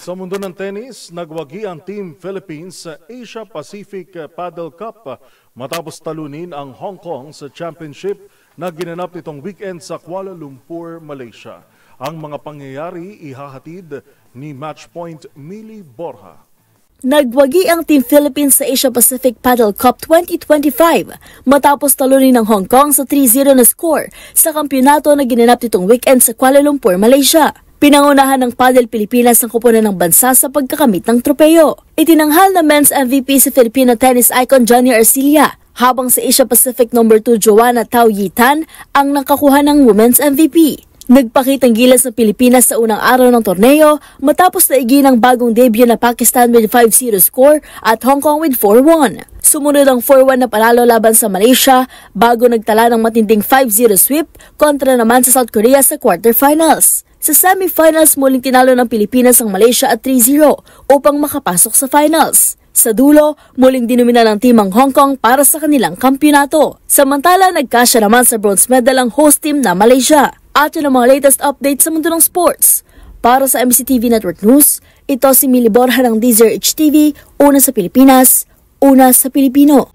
Sa mundo ng tennis, nagwagi ang Team Philippines sa Asia Pacific Paddle Cup matapos talunin ang Hong Kong sa championship na ginanap nitong weekend sa Kuala Lumpur, Malaysia. Ang mga pangyayari ihahatid ni Matchpoint Millie Borja. Nagwagi ang Team Philippines sa Asia Pacific Paddle Cup 2025 matapos talunin ng Hong Kong sa 3-0 na score sa kampyonato na ginanap nitong weekend sa Kuala Lumpur, Malaysia. Pinangunahan ng Paddle Pilipinas ang koponan ng bansa sa pagkakamit ng tropeyo. Itinanghal na men's MVP si Filipino tennis icon Johnny Arcilla, habang sa Asia Pacific No. 2 Joanna Tao Yitan ang nakakuha ng women's MVP. Nagpakitang gilas ng Pilipinas sa unang araw ng torneo matapos naigi ng bagong debut na Pakistan with 5-0 score at Hong Kong with 4-1. Sumunod ang 4-1 na panalo laban sa Malaysia bago nagtala ng matinding 5-0 sweep kontra naman sa South Korea sa quarterfinals. Sa semifinals, muling tinalo ng Pilipinas ang Malaysia at 3-0 upang makapasok sa finals. Sa dulo, muling dinumina ng team ang Hong Kong para sa kanilang kampyonato. Samantala, nagkasya naman sa bronze medal ang host team na Malaysia. At yun ang mga latest updates sa mundo ng sports. Para sa MCTV Network News, ito si Millie Borja ng DZRH TV, una sa Pilipinas, una sa Pilipino.